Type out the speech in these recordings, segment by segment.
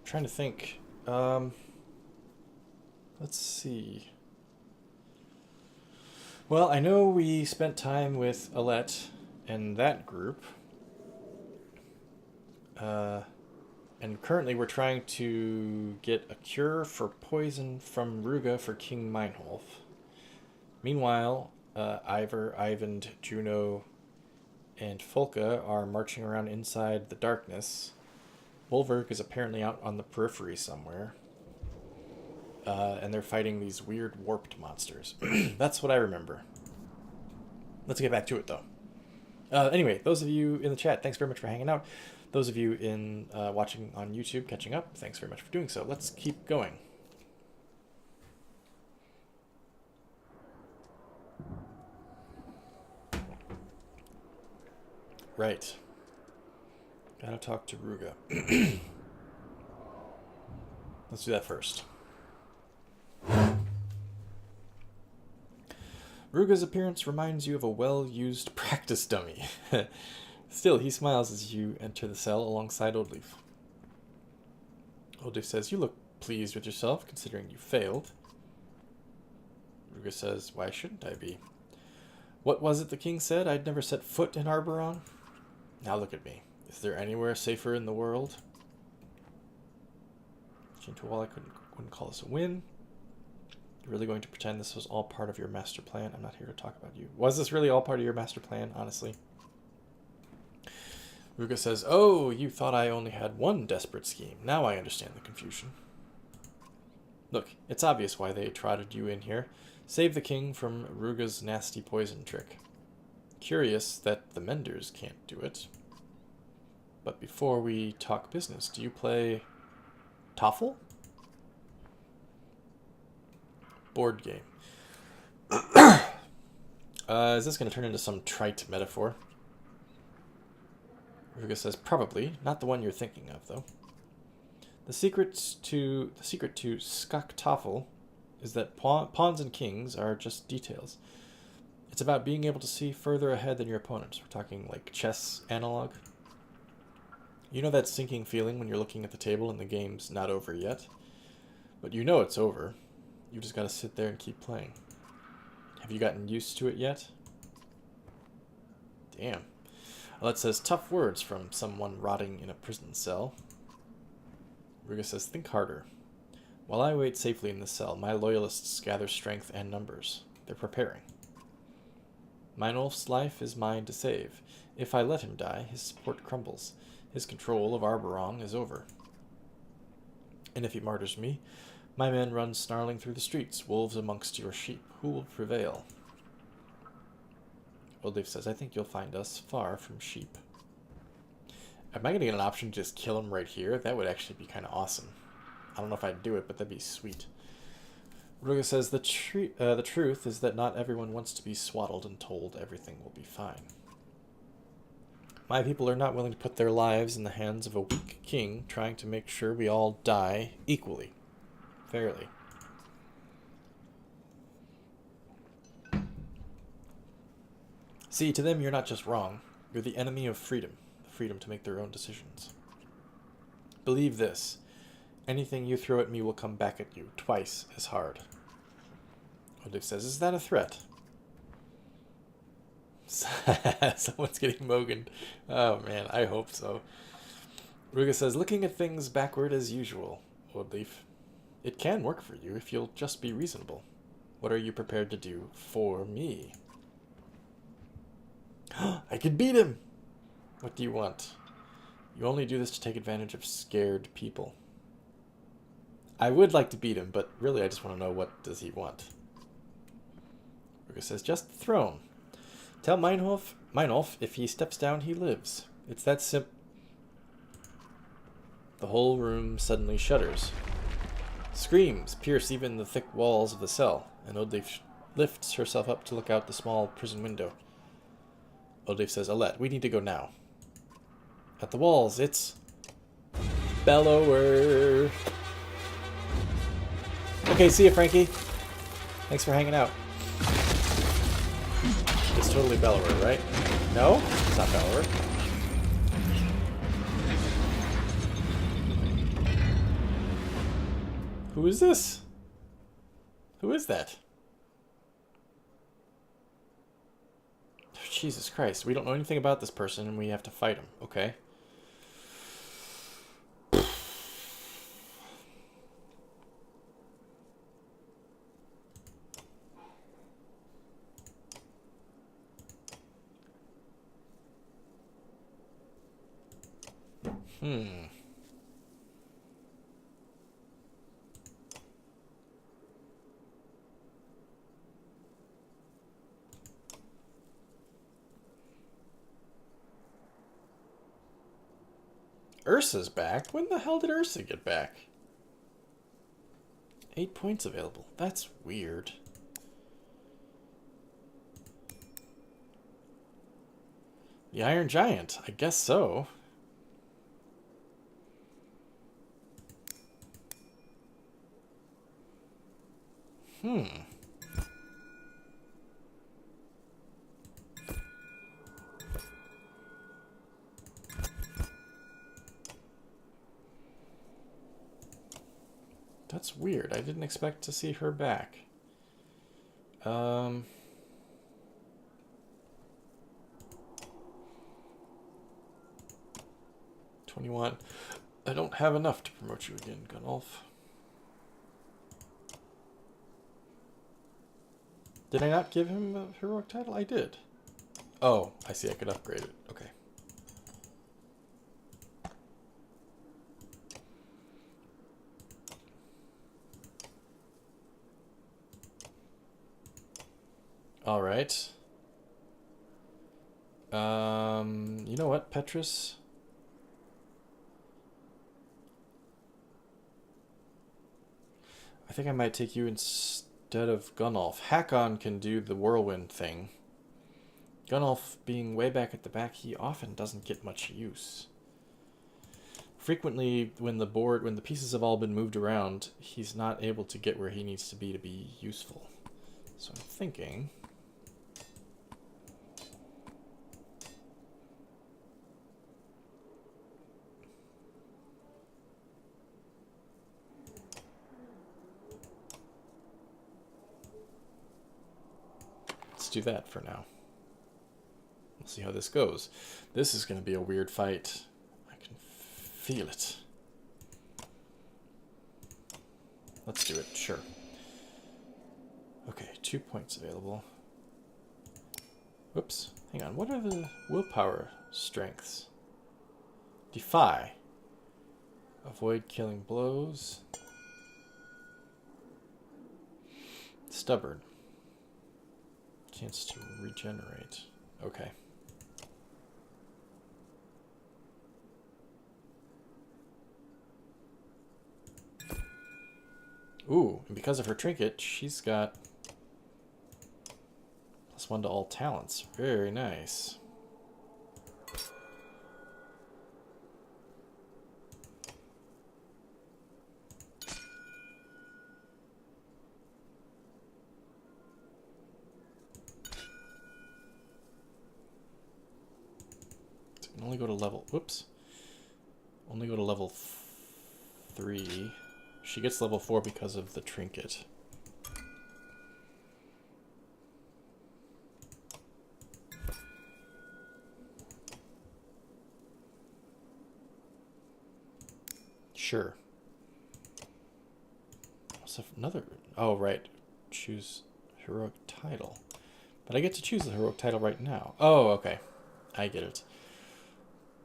trying to think. Let's see. Well, I know we spent time with Alette and that group. And currently we're trying to get a cure for poison from Ruga for King Meinholf. Meanwhile, Ivor, Ivand, Juno, and Folka are marching around inside the darkness. Wolverg is apparently out on the periphery somewhere. And they're fighting these weird warped monsters. That's what I remember. Let's get back to it, though. Anyway, those of you in the chat, thanks very much for hanging out. Those of you in watching on YouTube, catching up, thanks very much for doing so. Let's keep going. Right. Gotta talk to Ruga. Let's do that first. Ruga's appearance reminds you of a well-used practice dummy. Still, he smiles as you enter the cell alongside Oldleaf. Oldleaf says, "You look pleased with yourself, considering you failed." Ruga says, "Why shouldn't I be? What was it the king said? I'd never set foot in Arboron? Now look at me. Is there anywhere safer in the world?" Gentle Wall, I wouldn't call this a win. You're really going to pretend this was all part of your master plan? I'm not here to talk about you. Was this really all part of your master plan, honestly? Ruga says, "Oh, you thought I only had one desperate scheme. Now I understand the confusion. Look, it's obvious why they trotted you in here. Save the king from Ruga's nasty poison trick. Curious that the Menders can't do it. But before we talk business, do you play Toffle?" Board game. Is this going to turn into some trite metaphor? Ruga says, "Probably. Not the one you're thinking of, though. The secret to Skoktoffel is that pawns and kings are just details. It's about being able to see further ahead than your opponents. We're talking like chess analog. You know that sinking feeling when you're looking at the table and the game's not over yet? But you know it's over. You just gotta sit there and keep playing. Have you gotten used to it yet?" Damn. Alette says, "Tough words from someone rotting in a prison cell." Ruga says, "Think harder. While I wait safely in the cell, my loyalists gather strength and numbers. They're preparing. Meinolf's life is mine to save. If I let him die, his support crumbles. His control of Arboron is over. And if he martyrs me, my men run snarling through the streets, wolves amongst your sheep. Who will prevail?" Oldleaf says, "I think you'll find us far from sheep." Am I going to get an option to just kill him right here? That would actually be kind of awesome. I don't know if I'd do it, but that'd be sweet. Ruga says, the truth is that not everyone wants to be swaddled and told everything will be fine. My people are not willing to put their lives in the hands of a weak king trying to make sure we all die equally. Fairly. See, to them you're not just wrong. You're the enemy of freedom. The freedom to make their own decisions. Believe this. Anything you throw at me will come back at you, twice as hard. Oldleaf says, "Is that a threat?" Someone's getting moganed. Oh man, I hope so. Ruga says, "Looking at things backward as usual, Oldleaf. It can work for you if you'll just be reasonable. What are you prepared to do for me?" I could beat him! What do you want? You only do this to take advantage of scared people. I would like to beat him, but really I just want to know what does he want. Ruga says, "Just the throne. Tell Meinolf if he steps down, he lives. It's that simple." The whole room suddenly shudders. Screams pierce even the thick walls of the cell, and Oldleaf lifts herself up to look out the small prison window. Oldleaf says, "Alette, we need to go now." At the walls, it's Bellower. Okay, see you, Frankie. Thanks for hanging out. It's totally Bellower, right? No? It's not Bellower. Who is this? Who is that? Jesus Christ, we don't know anything about this person and we have to fight him. Okay. Hmm. Ursa's back? When the hell did Ursa get back? 8 points available. That's weird. The Iron Giant. I guess so. Hmm. That's weird. I didn't expect to see her back. 21. I don't have enough to promote you again, Gunnulf. Did I not give him a heroic title? I did. Oh, I see. I could upgrade it. Okay. All right. You know what, Petrus? I think I might take you instead of Gunnulf. Hakon can do the whirlwind thing. Gunnulf, being way back at the back, he often doesn't get much use. Frequently, when the pieces have all been moved around, he's not able to get where he needs to be useful. So I'm thinking... let's do that for now. We'll see how this goes. This is going to be a weird fight. I can feel it. Let's do it, sure. Okay, 2 points available. Whoops, hang on. What are the willpower strengths? Defy. Avoid killing blows. Stubborn. Chance to regenerate. Okay. Ooh, and because of her trinket, she's got +1 to all talents. Very nice. So I can only go to level... Whoops. Only go to level 3. She gets level 4 because of the trinket. Sure. Also another... Oh, right. Choose heroic title. But I get to choose the heroic title right now. Oh, okay. I get it.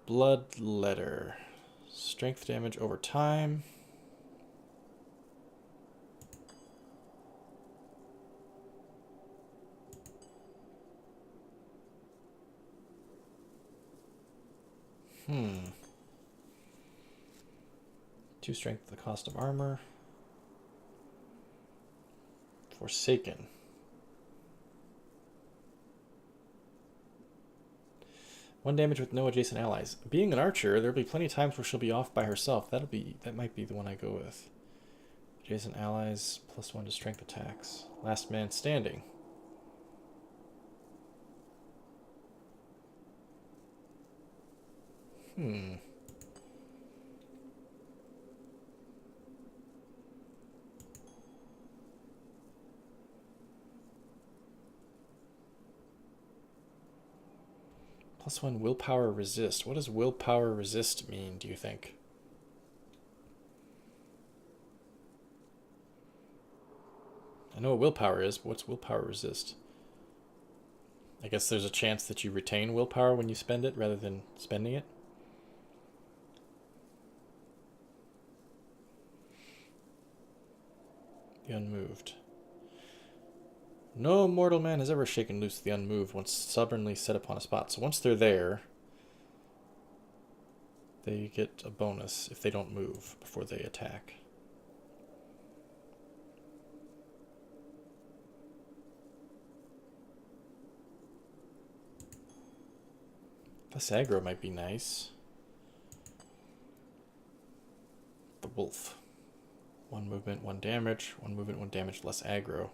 Bloodletter. Strength damage over time. Hmm. 2 strength at the cost of armor. Forsaken. One damage with no adjacent allies. Being an archer, there'll be plenty of times where she'll be off by herself. That might be the one I go with. Adjacent allies, +1 to strength attacks. Last man standing. +1 willpower resist. What does willpower resist mean, do you think? I know what willpower is, but what's willpower resist? I guess there's a chance that you retain willpower when you spend it rather than spending it. The unmoved. No mortal man has ever shaken loose the unmoved once stubbornly set upon a spot. So once they're there, they get a bonus if they don't move before they attack. Plus aggro might be nice. The wolf. 1 movement, 1 damage. 1 movement, 1 damage, less aggro.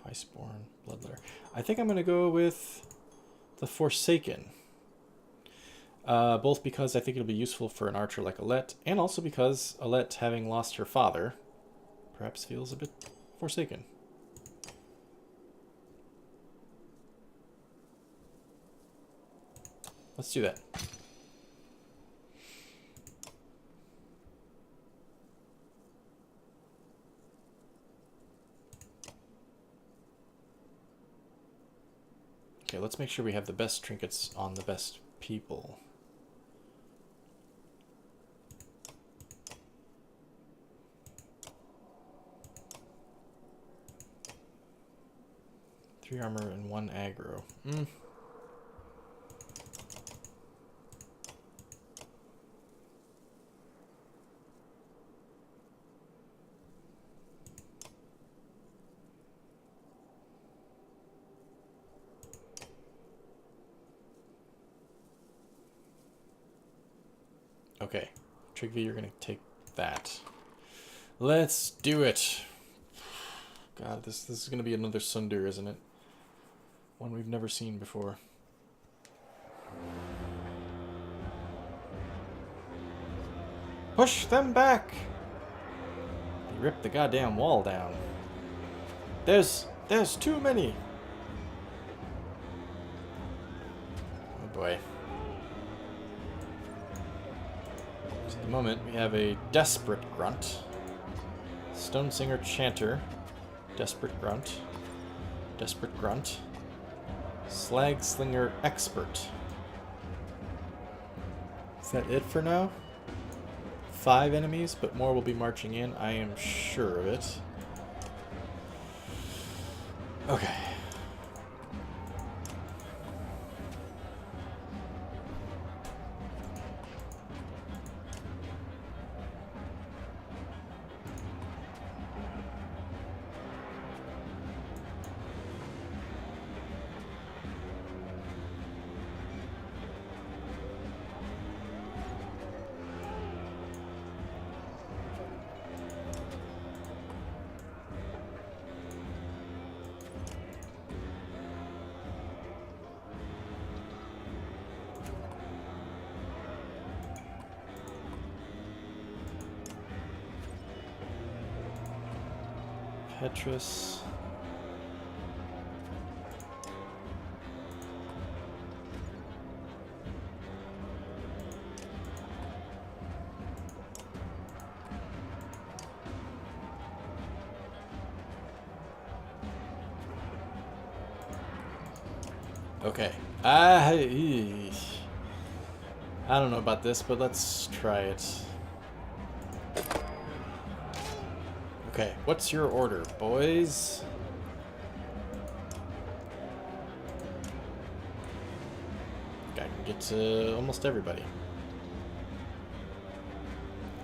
Twiceborn, Bloodler. I think I'm going to go with the Forsaken. Both because I think it'll be useful for an archer like Alette, and also because Alette, having lost her father, perhaps feels a bit forsaken. Let's do that. Okay, let's make sure we have the best trinkets on the best people. Three armor and 1 aggro. Okay, Trigvi, you're gonna take that. Let's do it. God, this is gonna be another Sundur, isn't it? One we've never seen before. Push them back! He ripped the goddamn wall down. There's too many! Oh boy. So at the moment, we have a Desperate Grunt. Stonesinger Chanter. Desperate Grunt. Desperate Grunt. Slag Slinger Expert. Is that it for now? 5 enemies, but more will be marching in. I am sure of it. Okay. Petrus. Okay. I don't know about this, but let's try it. Okay, what's your order, boys? I can get to almost everybody.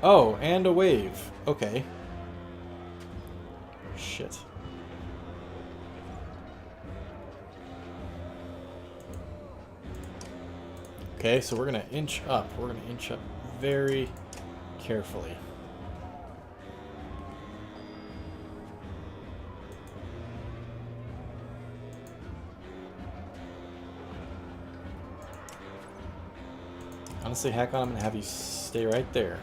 Oh, and a wave. Okay. Shit. Okay, so we're gonna inch up. We're gonna inch up very carefully. Honestly, Hakon, I'm gonna have you stay right there.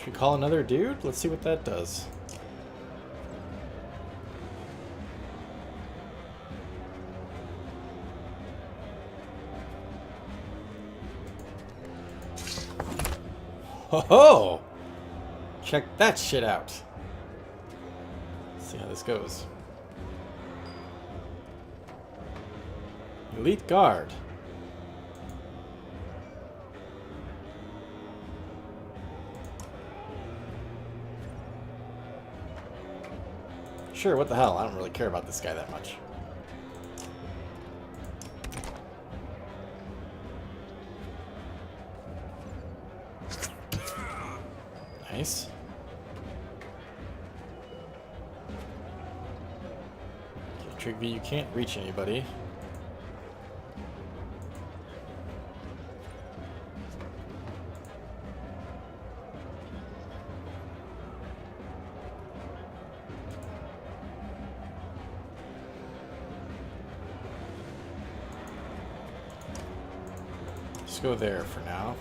Should we call another dude? Let's see what that does. Ho ho! Check that shit out. Let's see how this goes. Elite Guard. Sure, what the hell? I don't really care about this guy that much. Nice. Okay, Trick V, you can't reach anybody. Let's go there for now.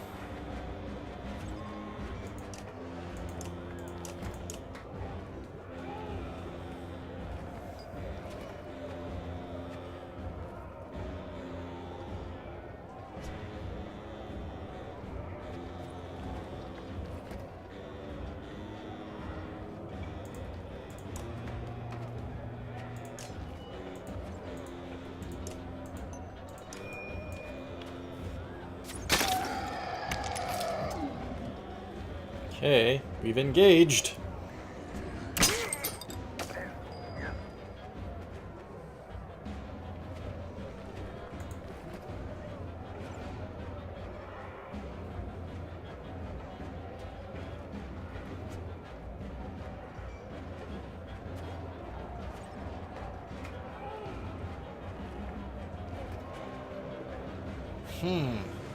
Okay, we've engaged.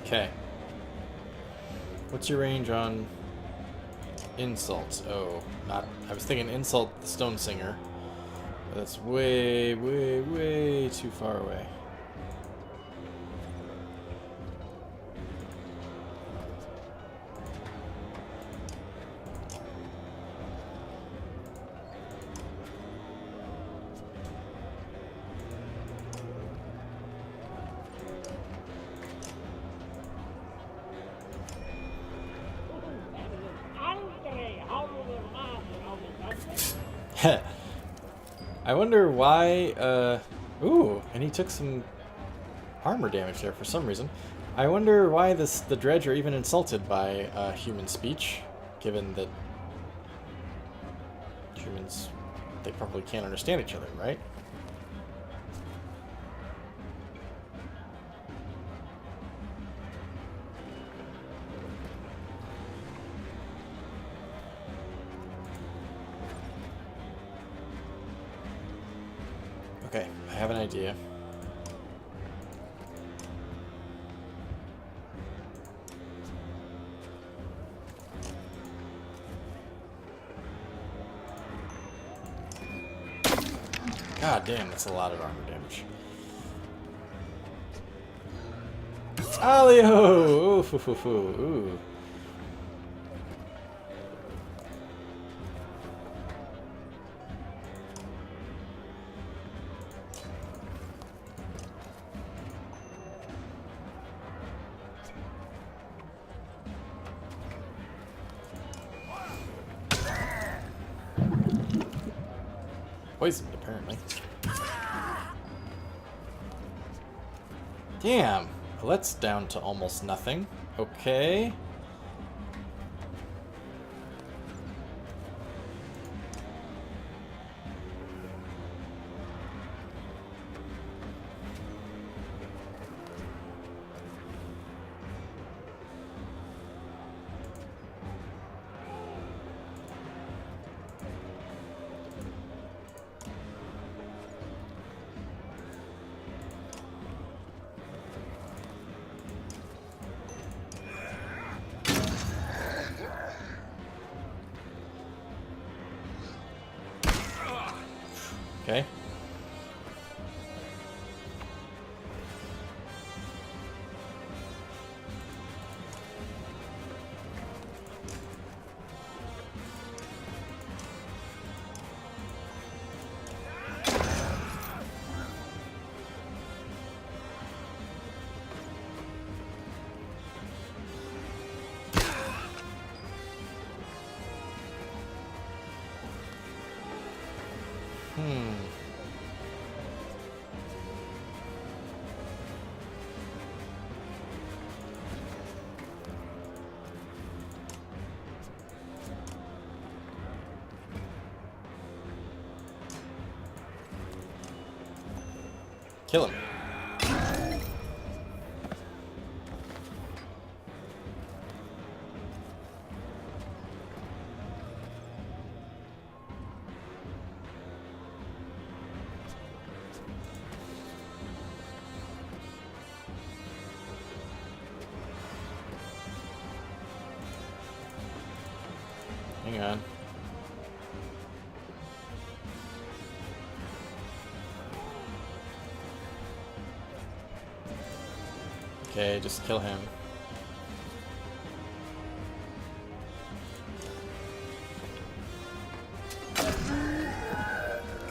Okay. What's your range on insults? Oh, not... I was thinking insult the Stone Singer. But that's way, way, way too far away. I wonder why, ooh, and he took some armor damage there for some reason. I wonder why the Dredge are even insulted by human speech, given that humans, they probably can't understand each other, right? Okay, I have an idea. God damn, that's a lot of armor damage. Alio! Ooh, ooh. Poisoned, apparently. Damn! Well, that's down to almost nothing. Okay. Okay. Hmm. Kill him. Hang on. Okay, just kill him.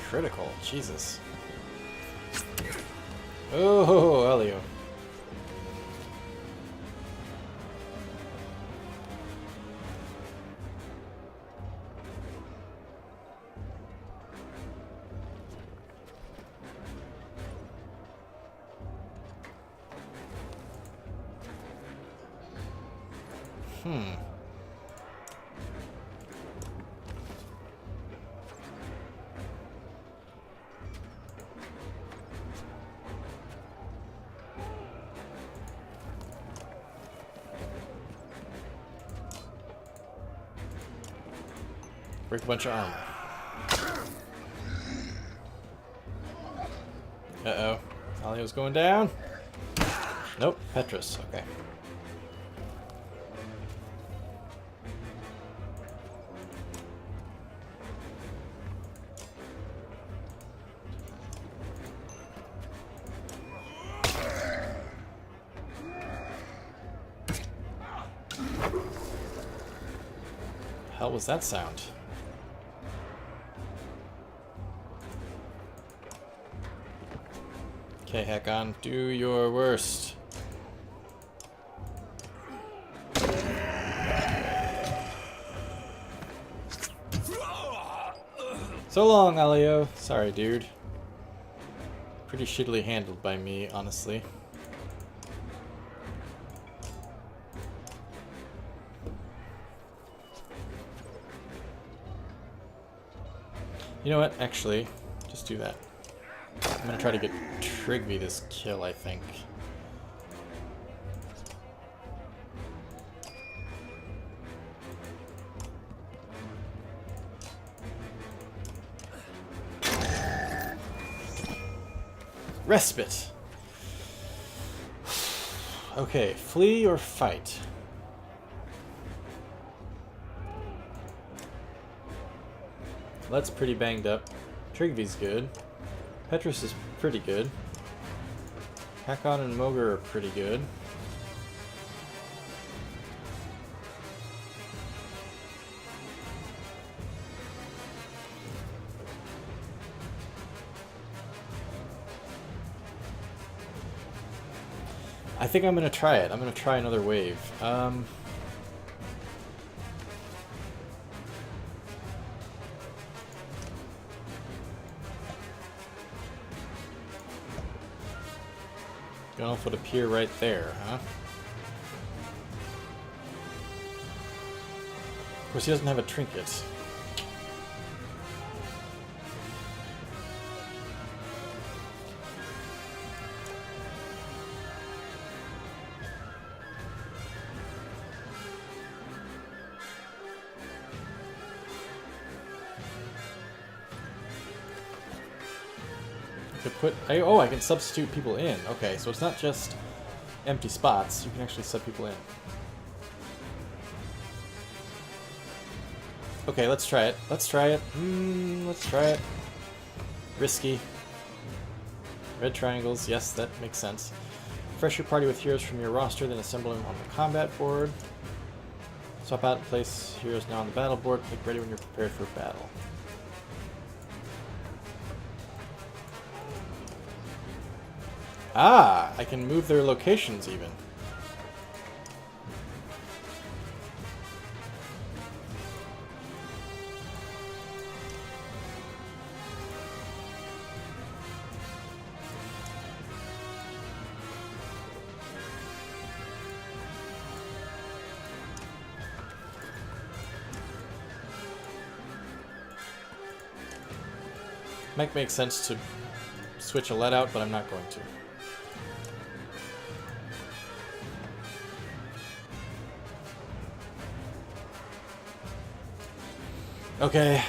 Critical, Jesus. Oh, Elio. Break a bunch of armor. Uh-oh. Alio's going down. Nope, Petrus. Okay. Hell was that sound? Okay, Hakon, do your worst. So long, Alio. Sorry, dude. Pretty shittily handled by me, honestly. You know what? Actually, just do that. I'm gonna try to get Trigby this kill, I think. Respite! Okay, flee or fight? That's pretty banged up. Trigby's good. Petrus is pretty good. Hakon and Moger are pretty good. I think I'm gonna try it. I'm gonna try another wave. Gunelf would appear right there, huh? Of course, he doesn't have a trinket. I can substitute people in. Okay, so it's not just empty spots. You can actually sub people in. Okay, let's try it. Let's try it. Let's try it. Risky. Red triangles. Yes, that makes sense. Refresh your party with heroes from your roster, then assemble them on the combat board. Swap out and place heroes now on the battle board. Click ready when you're prepared for battle. Ah, I can move their locations even. Might make sense to switch a let out, but I'm not going to. Okay,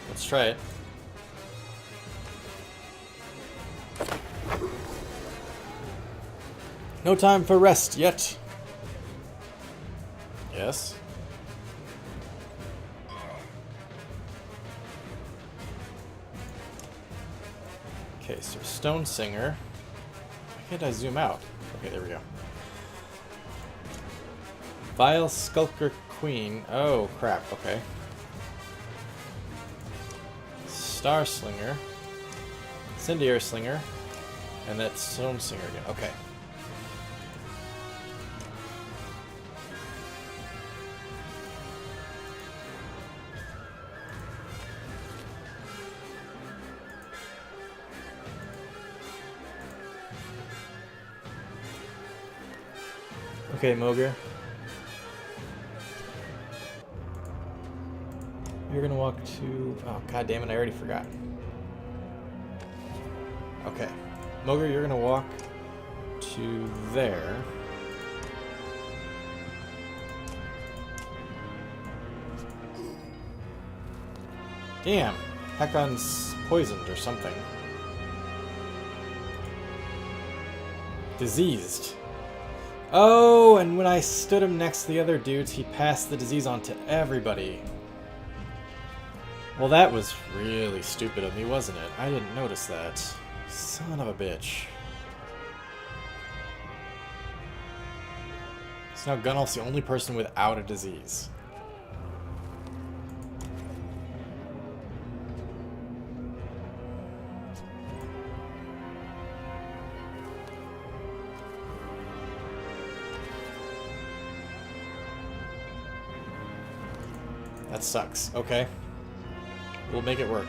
let's try it. No time for rest yet. Yes. Okay, so Stone Singer. Why can't I zoom out? Okay, there we go. Vile Skulker Queen. Oh, crap, okay. Star Slinger. Incendiary Slinger. And that Stone Singer again. Okay. Okay, Mogre. You're gonna walk to... Oh, god damn it, I already forgot. Okay. Mogre, you're gonna walk to there. Damn. Hakon's poisoned or something. Diseased. Oh, and when I stood him next to the other dudes, he passed the disease on to everybody. Well, that was really stupid of me, wasn't it? I didn't notice that. Son of a bitch. So now Gunnulf's the only person without a disease. That sucks. Okay. We'll make it work.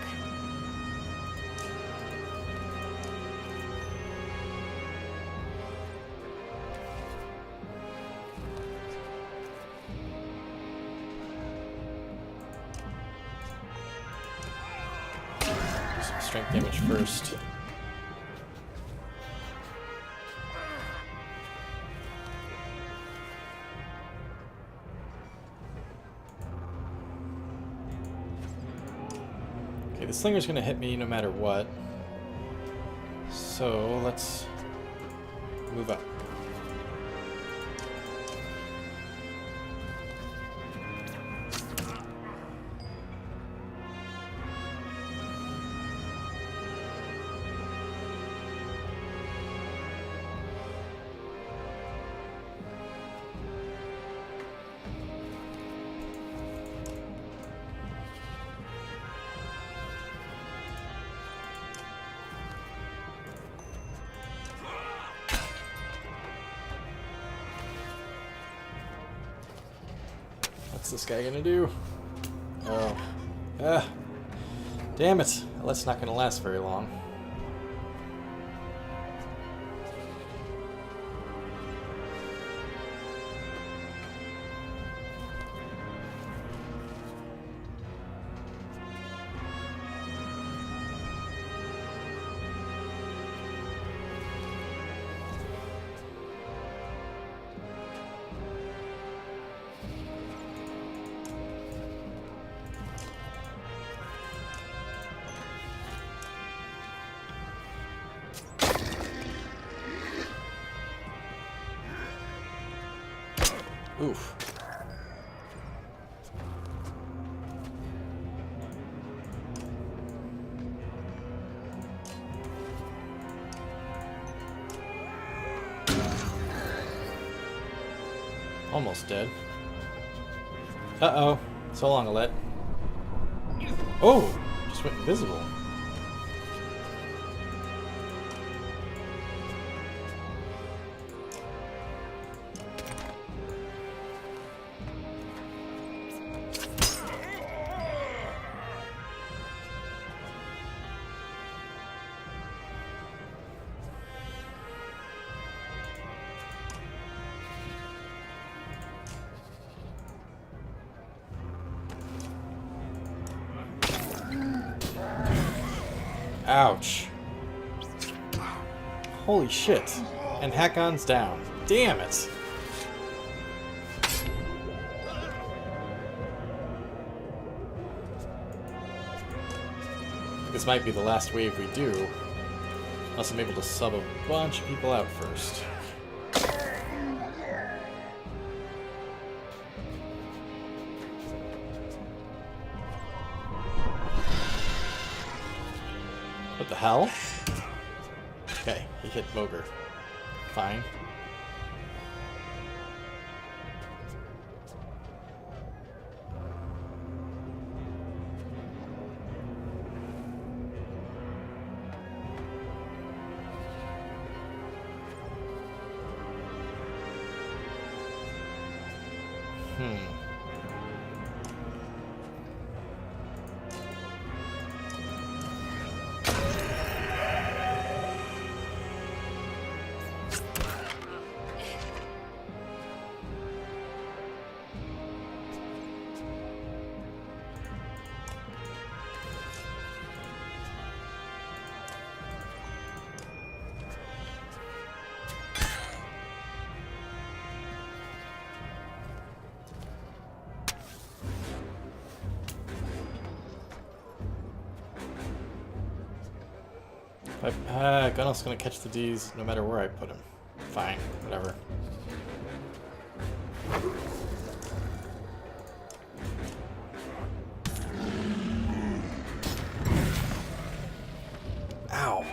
Do some strength damage first. Okay, the slinger's gonna hit me no matter what. So let's move up. What's this guy gonna do? Oh. Ah. Damn it. Well, that's not gonna last very long. Oof. Almost dead. Uh-oh. So long, Alette. Oh! Just went invisible. Ouch. Holy shit. And Hakon's down. Damn it. This might be the last wave we do. Unless I'm able to sub a bunch of people out first. What the hell? Okay, he hit Mogre. Fine. Gunnel's gonna catch the D's no matter where I put him. Fine, whatever. Ow.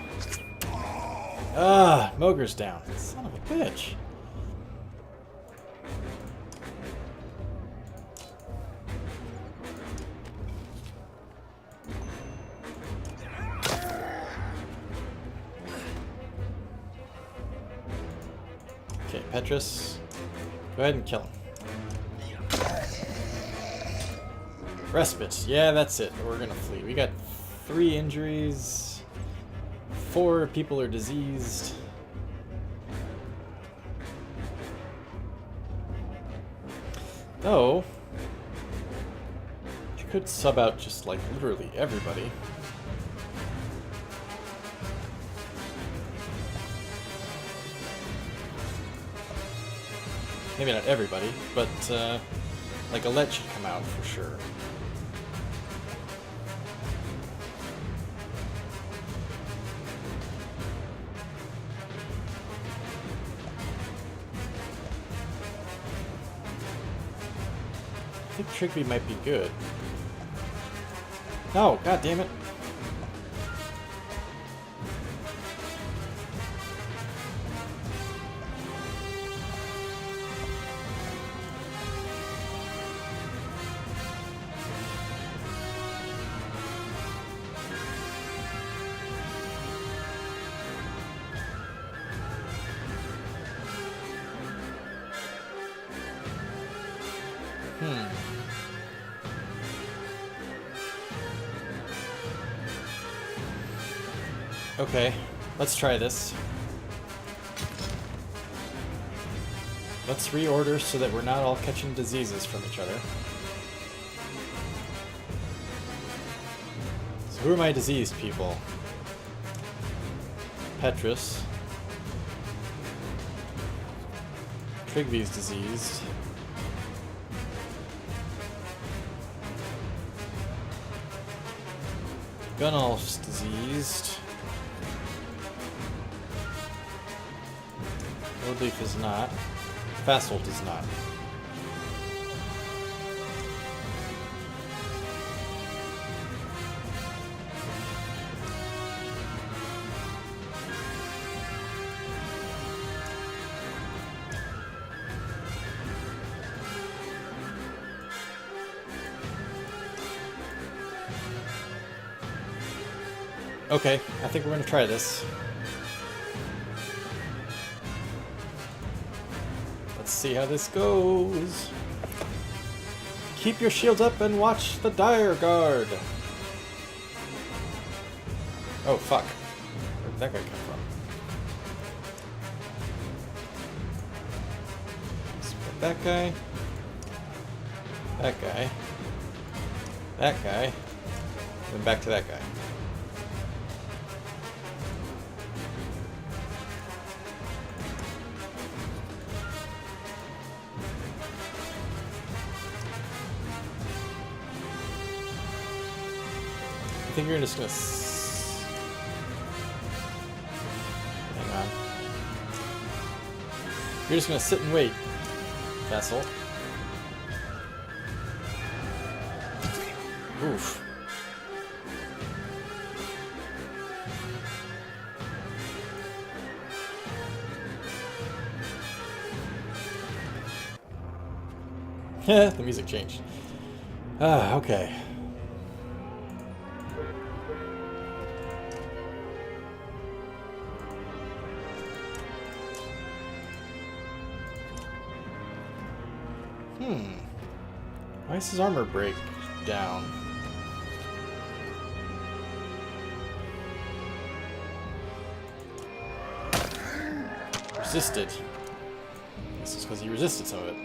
Mogre's down. Son of a bitch. Okay, Petrus, go ahead and kill him. Respite, yeah, that's it. We're gonna flee. We got 3 injuries, 4 people are diseased. Though, you could sub out just like literally everybody. Maybe not everybody, but like Alette should come out for sure. I think Trigby might be good. No, god damn it. Okay, let's try this. Let's reorder so that we're not all catching diseases from each other. So who are my diseased people? Petrus. Trigby's diseased. Gunnulf's diseased. Woodleaf is not. Fastolt is not. Okay, I think we're gonna try this. Let's see how this goes. Keep your shields up and watch the Dire Guard. Oh, fuck. Where did that guy come from? Let's put that guy. That guy. That guy. Then back to that guy. I think you're just gonna... Hang on. You're just gonna sit and wait, Vessel. Oof. The music changed. Ah, okay. Why does his armor break down? Resisted. This is because he resisted some of it.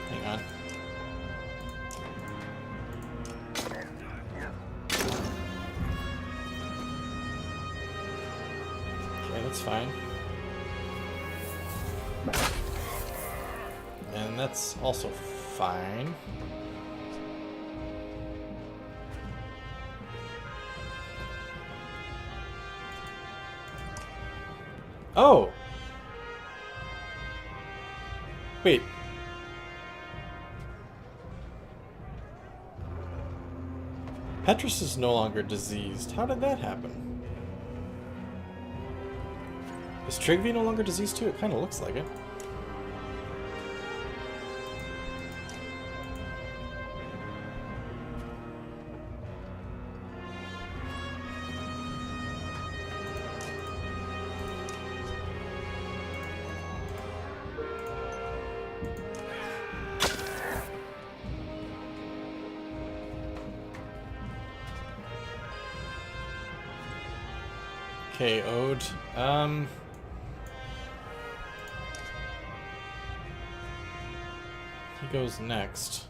Hang on. Okay, that's fine. And that's also fine. Oh! Wait. Petrus is no longer diseased. How did that happen? Is Trigby no longer diseased too? It kind of looks like it. KO'd. He goes next.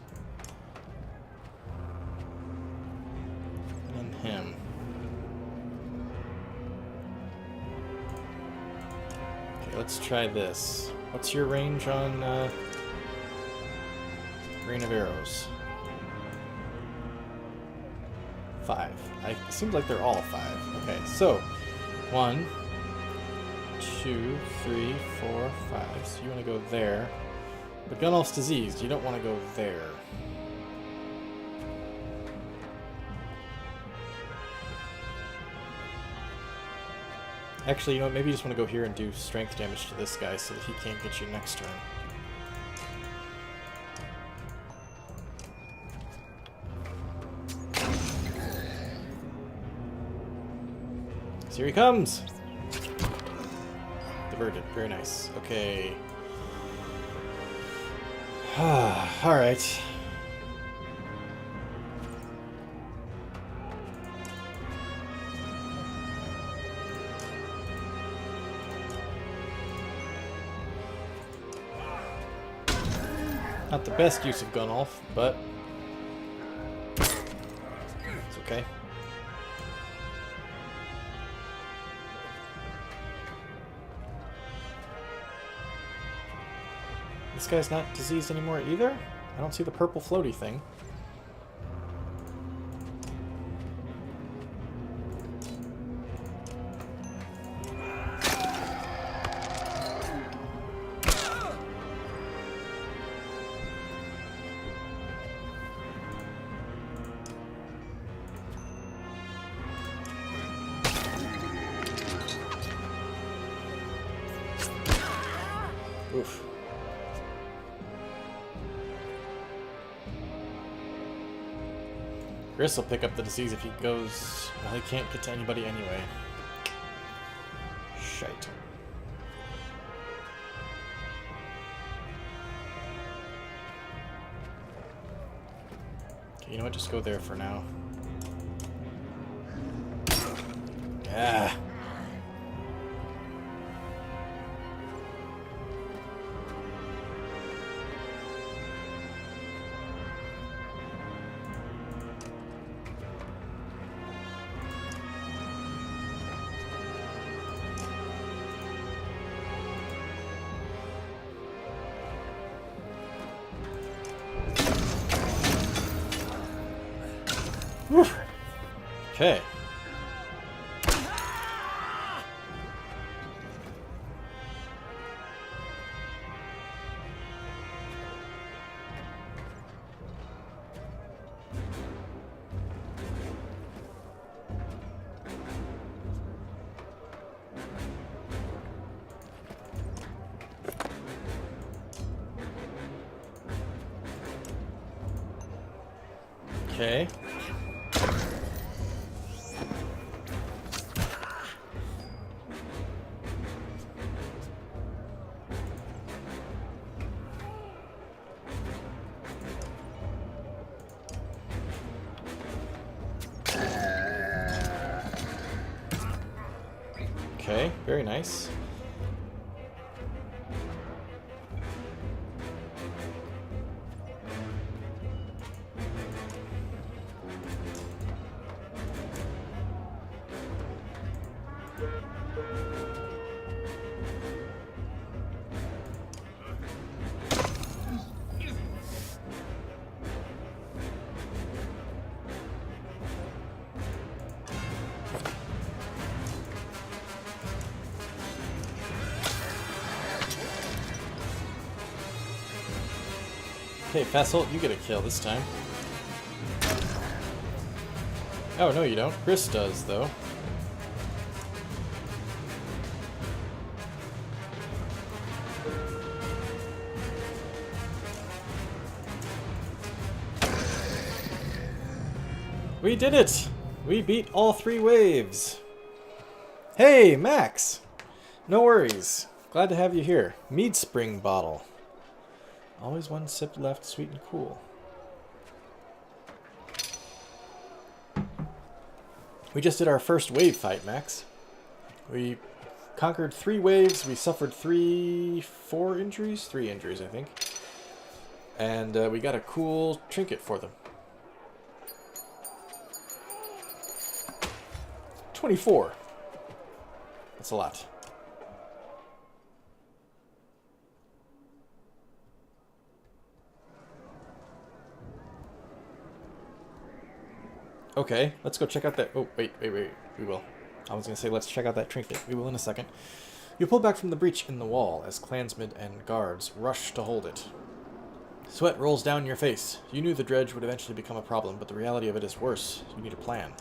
And him. Okay, let's try this. What's your range on Rain of Arrows? 5. It seems like they're all 5. Okay, so 1, 2, 3, 4, 5. So you want to go there. But Gunnulf's diseased. You don't want to go there. Actually, you know what? Maybe you just want to go here and do strength damage to this guy so that he can't get you next turn. So here he comes! Diverted. Very nice. Okay. Alright. Not the best use of Gunnulf, but it's okay. This guy's not diseased anymore either? I don't see the purple floaty thing. Oof. Chris will pick up the disease if he goes... Well, he can't get to anybody anyway. Shite. Okay, you know what? Just go there for now. Ah. Okay. Okay. Okay, very nice. Okay, Fessel, you get a kill this time. Oh, no you don't. Chris does, though. We did it! We beat all 3 waves! Hey, Max! No worries. Glad to have you here. Mead spring bottle. Always one sip left, sweet and cool. We just did our first wave fight, Max. We conquered 3 waves. We suffered 4 injuries? 3 injuries, I think. And we got a cool trinket for them. 24. That's a lot. Okay, let's go check out that... Oh, wait. We will. I was going to say let's check out that trinket. We will in a second. You pull back from the breach in the wall as clansmen and guards rush to hold it. Sweat rolls down your face. You knew the dredge would eventually become a problem, but the reality of it is worse. You need a plan.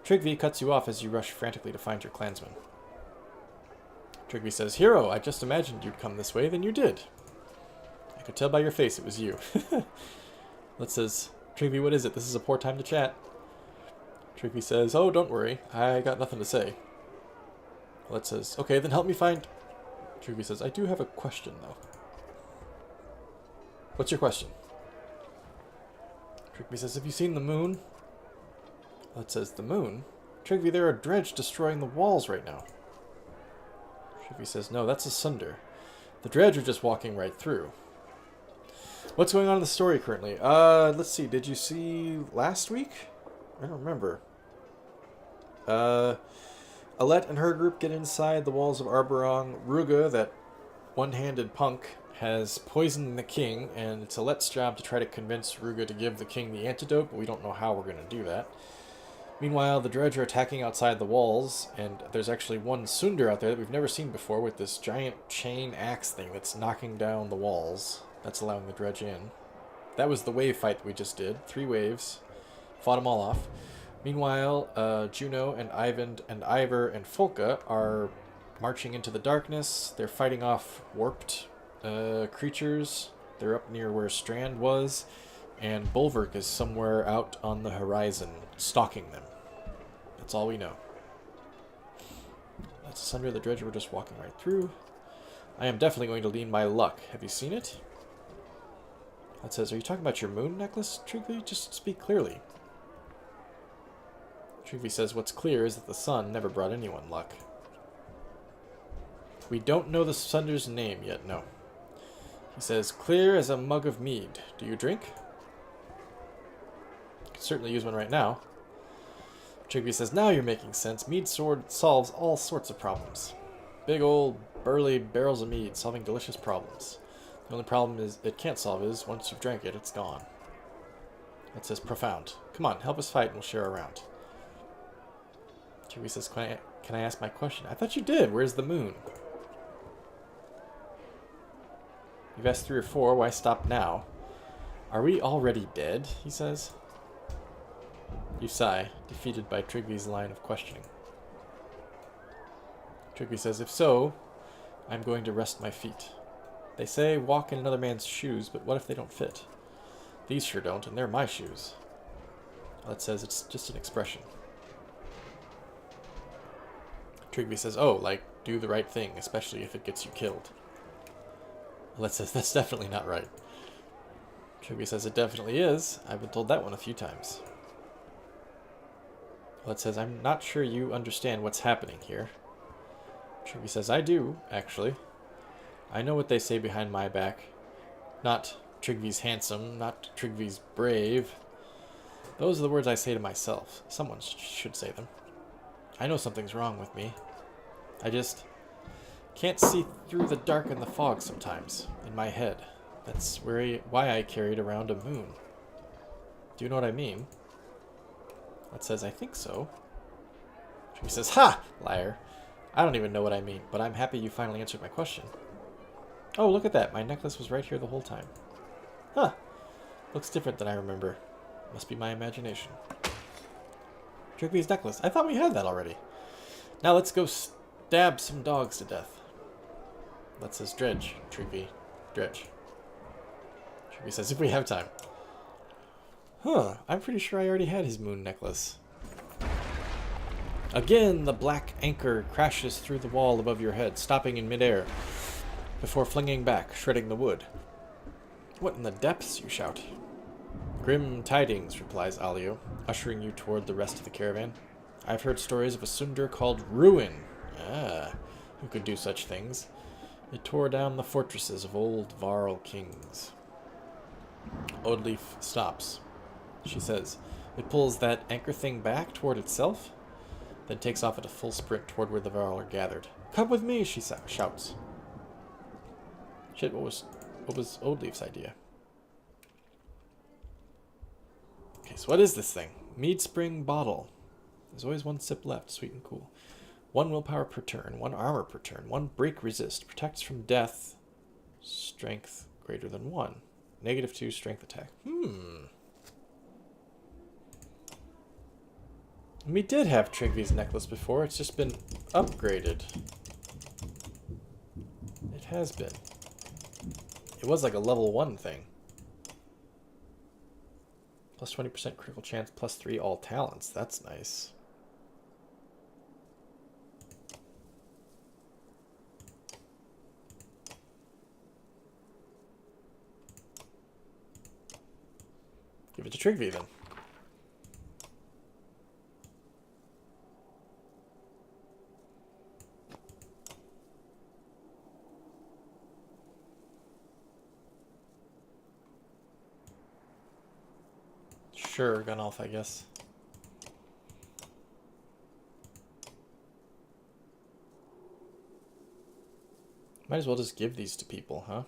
Trigvi cuts you off as you rush frantically to find your clansmen. Trigvi says, "Hero, I just imagined you'd come this way, then you did. I could tell by your face it was you." Let says, "Trigvi, what is it? This is a poor time to chat." Trigvi says, "Oh, don't worry. I got nothing to say." Let says, "Okay, then help me find..." Trigvi says, "I do have a question, though." "What's your question?" Trigvi says, "Have you seen the moon?" Let says, "The moon? Trigvi, there are dredge destroying the walls right now." Trigvi says, "No, that's a sunder. The dredge are just walking right through." What's going on in the story currently? Let's see. Did you see last week? I don't remember. Alette and her group get inside the walls of Arborong. Ruga, that one-handed punk, has poisoned the king, and it's Alette's job to try to convince Ruga to give the king the antidote, but we don't know how we're going to do that. Meanwhile, the dredge are attacking outside the walls, and there's actually one Sunder out there that we've never seen before with this giant chain axe thing that's knocking down the walls. That's allowing the dredge in. That was the wave fight that we just did. 3 waves. Fought them all off. Meanwhile, Juno and Ivan and Ivor and Folka are marching into the darkness. They're fighting off warped creatures. They're up near where Strand was. And Bulwark is somewhere out on the horizon, stalking them. That's all we know. That's Sunder, the dredge we're just walking right through. I am definitely going to lean my luck. Have you seen it? That says, "Are you talking about your moon necklace, Trigvi? Just speak clearly." Trigvi says, "What's clear is that the sun never brought anyone luck." We don't know the Sunder's name yet, no. He says, "Clear as a mug of mead. Do you drink?" Could certainly use one right now. Trigvi says, "Now you're making sense. Mead sword solves all sorts of problems. Big old burly barrels of mead solving delicious problems. The only problem is it can't solve is once you've drank it, it's gone." That says profound. Come on, help us fight and we'll share a round. Trigby says, can I ask my question? I thought you did. Where's the moon? You've asked 3 or 4. Why stop now? Are we already dead? He says. You sigh, defeated by Trigby's line of questioning. Trigby says, if so, I'm going to rest my feet. They say walk in another man's shoes, but what if they don't fit? These sure don't, and they're my shoes. That says it's just an expression. Trigby says, oh, like, do the right thing, especially if it gets you killed. That says, that's definitely not right. Trigby says, it definitely is. I've been told that one a few times. That says, I'm not sure you understand what's happening here. Trigby says, I do, actually. I know what they say behind my back. Not Trigby's handsome, not Trigby's brave. Those are the words I say to myself. Someone should say them. I know something's wrong with me. I just can't see through the dark and the fog sometimes, in my head. That's why I carried around a moon. Do you know what I mean? That says, I think so. Trigby says, ha! Liar. I don't even know what I mean, but I'm happy you finally answered my question. Oh, look at that. My necklace was right here the whole time. Huh. Looks different than I remember. Must be my imagination. Trigby's necklace. I thought we had that already. Now let's go stab some dogs to death. That says dredge. Trigby. Dredge. Trigby says if we have time. Huh. I'm pretty sure I already had his moon necklace. Again, the black anchor crashes through the wall above your head, stopping in midair, before flinging back, shredding the wood. What in the depths, you shout. Grim tidings, replies Alio, ushering you toward the rest of the caravan. I've heard stories of a Sundar called Ruin. Ah, who could do such things? It tore down the fortresses of old Varl kings. Oddleaf stops. She says, it pulls that anchor thing back toward itself, then takes off at a full sprint toward where the Varl are gathered. Come with me, she shouts. Shit, what was Oddleaf's idea? Okay, so what is this thing? Mead Spring bottle. There's always one sip left, sweet and cool. 1 willpower per turn, 1 armor per turn, 1 break resist, protects from death, strength greater than 1. -2 strength attack. We did have Trigby's necklace before, it's just been upgraded. It has been. It was like a level 1 thing. Plus 20% critical chance, plus 3 all talents. That's nice. Give it to Trigby then. Sure, Gunolf, I guess. Might as well just give these to people, huh?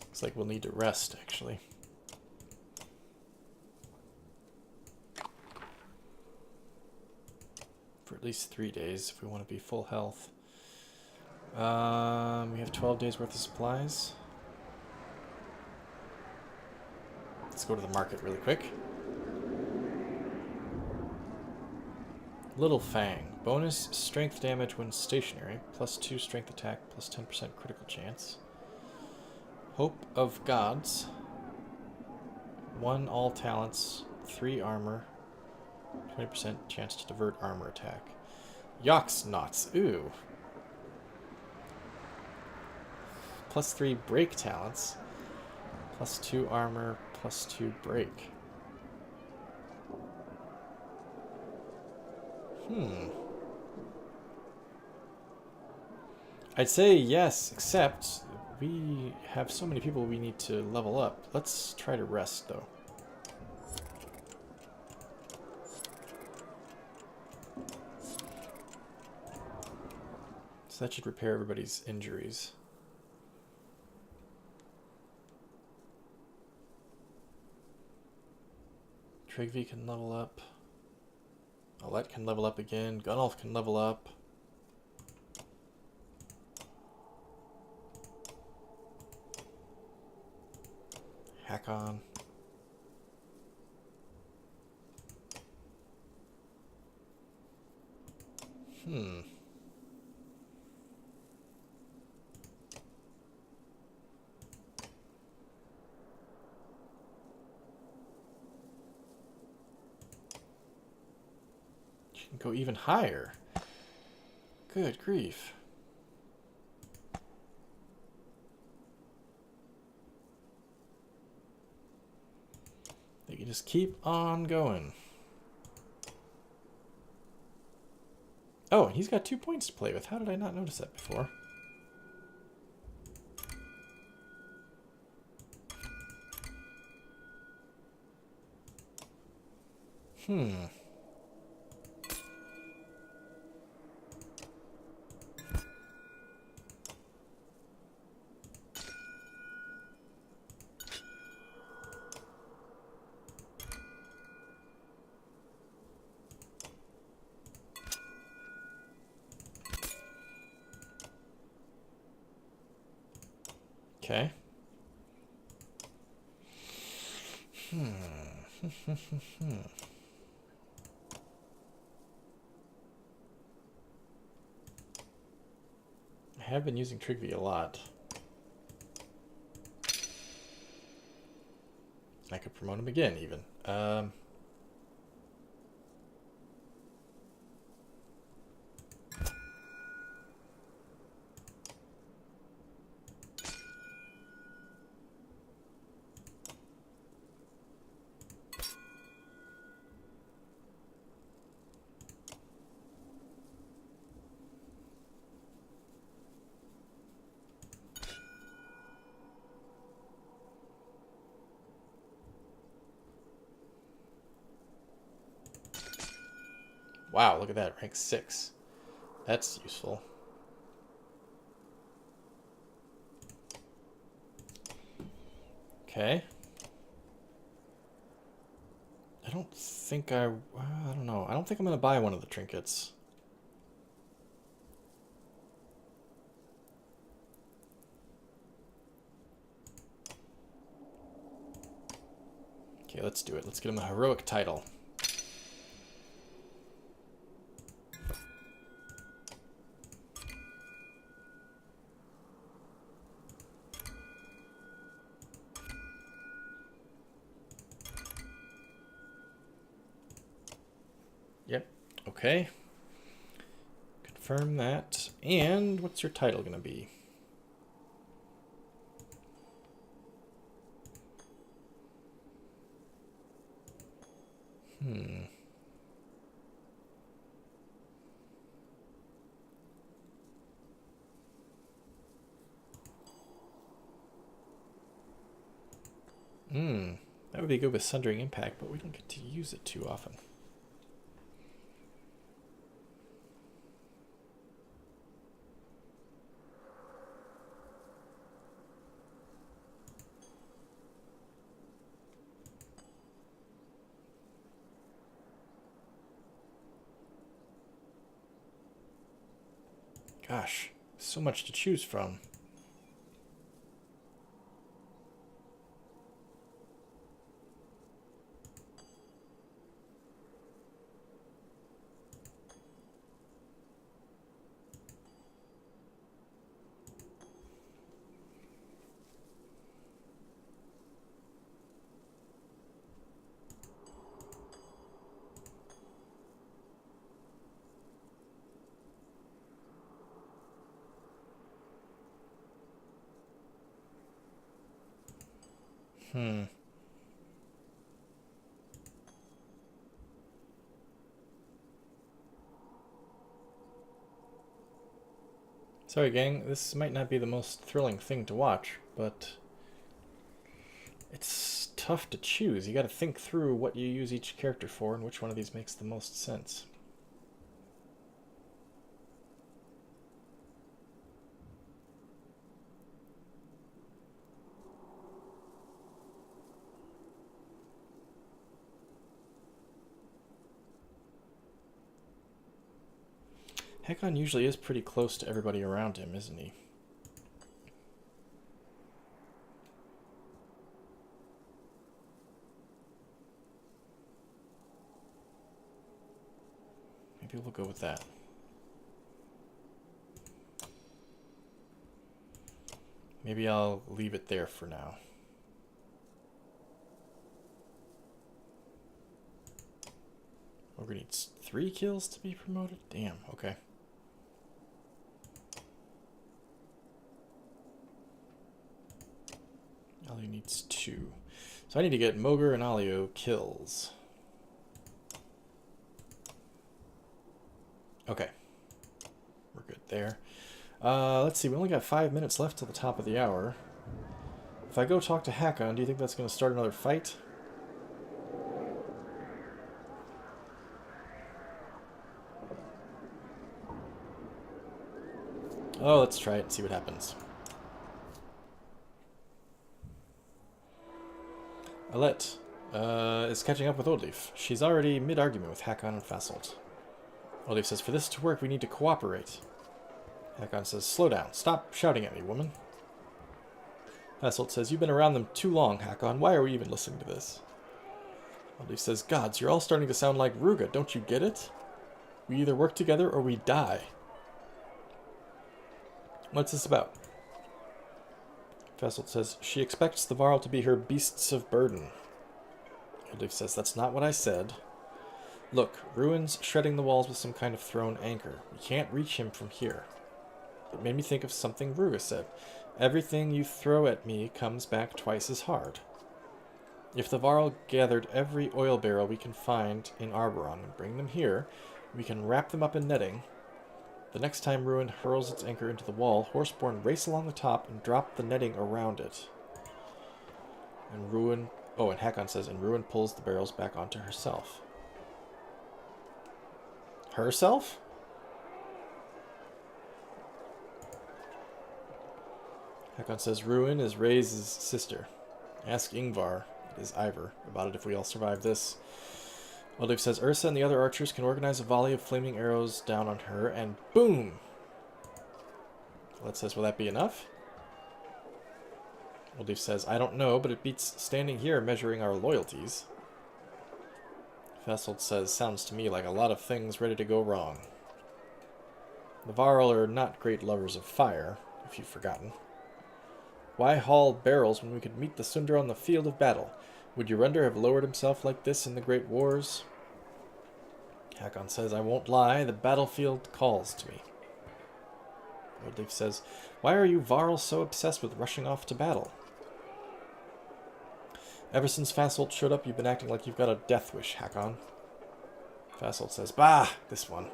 Looks like we'll need to rest, actually. For at least 3 days, if we want to be full health. We have 12 days worth of supplies. Let's go to the market really quick. Little Fang. Bonus strength damage when stationary. +2 strength attack, +10% critical chance. Hope of Gods. 1 all talents, 3 armor, 20% chance to divert armor attack. Yox Knots. Ooh. +3 break talents. +2 armor, +2 break. I'd say yes, except we have so many people we need to level up. Let's try to rest, though. So that should repair everybody's injuries. Trigvi can level up. Alette can level up again. Gunnulf can level up. Hakon. You can go even higher. Good grief. They can just keep on going. Oh, he's got 2 points to play with. How did I not notice that before? Okay. I have been using Trigvi a lot. I could promote him again, even. Wow, look at that, rank 6. That's useful. Okay. I don't think I don't know. I don't think I'm going to buy one of the trinkets. Okay, let's do it. Let's get him a heroic title. Yep. Okay. Confirm that. And what's your title going to be? That would be good with Sundering Impact, but we don't get to use it too often. Gosh, so much to choose from. Hmm. Sorry, gang. This might not be the most thrilling thing to watch, but it's tough to choose. You gotta think through what you use each character for and which one of these makes the most sense. Hakon usually is pretty close to everybody around him, isn't he? Maybe we'll go with that. Maybe I'll leave it there for now. Ogre needs 3 kills to be promoted? Damn, okay. Alio needs 2. So I need to get Mogr and Alio kills. Okay. We're good there. Let's see, we only got 5 minutes left till the top of the hour. If I go talk to Hakon, do you think that's going to start another fight? Oh, let's try it and see what happens. Alette is catching up with Oldleif. She's already mid-argument with Hakon and Fasolt. Oldleif says, for this to work, we need to cooperate. Hakon says, slow down. Stop shouting at me, woman. Fasolt says, you've been around them too long, Hakon. Why are we even listening to this? Oldleif says, gods, you're all starting to sound like Ruga. Don't you get it? We either work together or we die. What's this about? Fasolt says, she expects the Varl to be her beasts of burden. Oldleif says, that's not what I said. Look, Ruin's shredding the walls with some kind of thrown anchor. We can't reach him from here. It made me think of something Ruga said. Everything you throw at me comes back twice as hard. If the Varl gathered every oil barrel we can find in Arboron and bring them here, we can wrap them up in netting. The next time Ruin hurls its anchor into the wall, Horseborn race along the top and drop the netting around it. And Ruin... Oh, and Hakon says, and Ruin pulls the barrels back onto herself. Herself? Hakon says, Ruin is Ray's sister. Ask Ingvar, it is Ivor, about it if we all survive this. Oldleif says, Ursa and the other archers can organize a volley of flaming arrows down on her, and boom! Alette says, will that be enough? Oldleif says, I don't know, but it beats standing here measuring our loyalties. Fasolt says, sounds to me like a lot of things ready to go wrong. The Varl are not great lovers of fire, if you've forgotten. Why haul barrels when we could meet the Sundar on the field of battle? Would Jorundr have lowered himself like this in the Great Wars? Hakon says, I won't lie, the battlefield calls to me. Oldleif says, why are you Varl so obsessed with rushing off to battle? Ever since Fasolt showed up, you've been acting like you've got a death wish, Hakon. Fasolt says, bah, this one.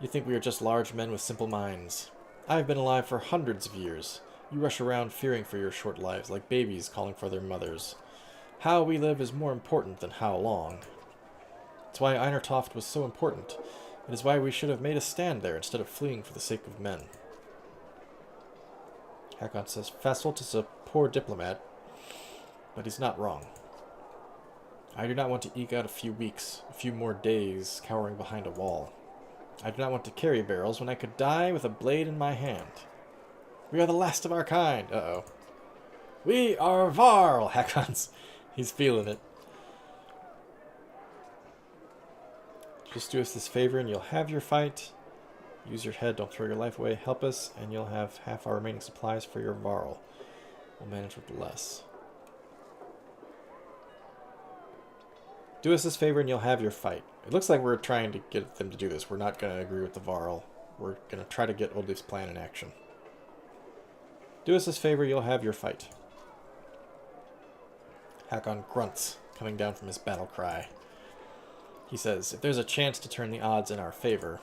You think we are just large men with simple minds. I've been alive for hundreds of years. You rush around fearing for your short lives, like babies calling for their mothers. How we live is more important than how long. It's why Einertoft was so important. It is why we should have made a stand there instead of fleeing for the sake of men. Hakon says, Fasolt is a poor diplomat, but he's not wrong. I do not want to eke out a few weeks, a few more days, cowering behind a wall. I do not want to carry barrels when I could die with a blade in my hand. We are the last of our kind. Uh-oh. We are Varl, Hakon's. He's feeling it. Just do us this favor and you'll have your fight. Use your head, don't throw your life away. Help us, and you'll have half our remaining supplies for your Varl. We'll manage with less. Do us this favor and you'll have your fight. It looks like we're trying to get them to do this. We're not going to agree with the Varl. We're going to try to get Oldleif's plan in action. Do us this favor, you'll have your fight. Hakon grunts, coming down from his battle cry. He says, if there's a chance to turn the odds in our favor.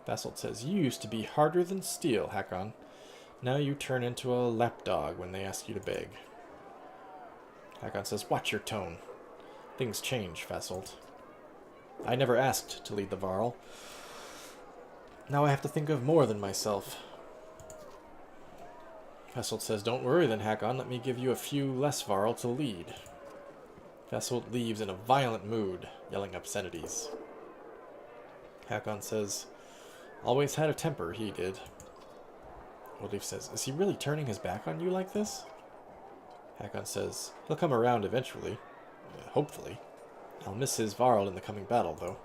Vassal says, you used to be harder than steel, Hakon. Now you turn into a lapdog when they ask you to beg. Hakon says, watch your tone. Things change, Vassal. I never asked to lead the Varl. Now I have to think of more than myself. Vassal says, don't worry then, Hakon. Let me give you a few less Varl to lead. Vassal leaves in a violent mood, yelling obscenities. Hakon says, always had a temper, he did. Oldleaf says, is he really turning his back on you like this? Hakon says, he'll come around eventually. Hopefully. I'll miss his Varl in the coming battle, though.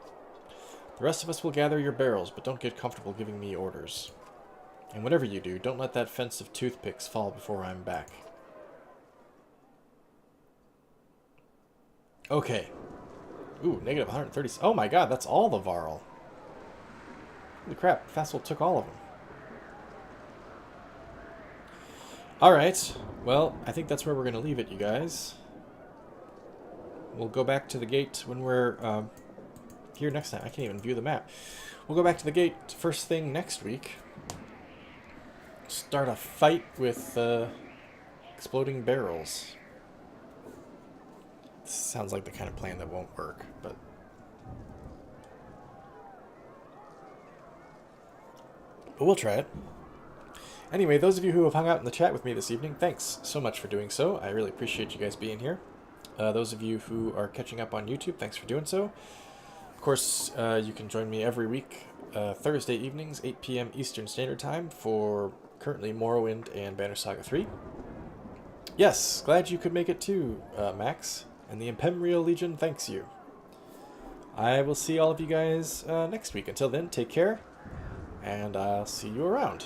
The rest of us will gather your barrels, but don't get comfortable giving me orders. And whatever you do, don't let that fence of toothpicks fall before I'm back. Okay. Ooh, negative 130. Oh my god, that's all the Varl. Holy crap, Vassal took all of them. Alright, well, I think that's where we're going to leave it, you guys. We'll go back to the gate when we're here next time. I can't even view the map. We'll go back to the gate first thing next week. Start a fight with exploding barrels. This sounds like the kind of plan that won't work, but... we'll try it. Anyway, those of you who have hung out in the chat with me this evening, thanks so much for doing so. I really appreciate you guys being here. Those of you who are catching up on YouTube, thanks for doing so. Of course, you can join me every week, Thursday evenings, 8 p.m. Eastern Standard Time, for currently Morrowind and Banner Saga 3. Yes, glad you could make it too, Max. And the Imperial Legion thanks you. I will see all of you guys next week. Until then, take care, and I'll see you around.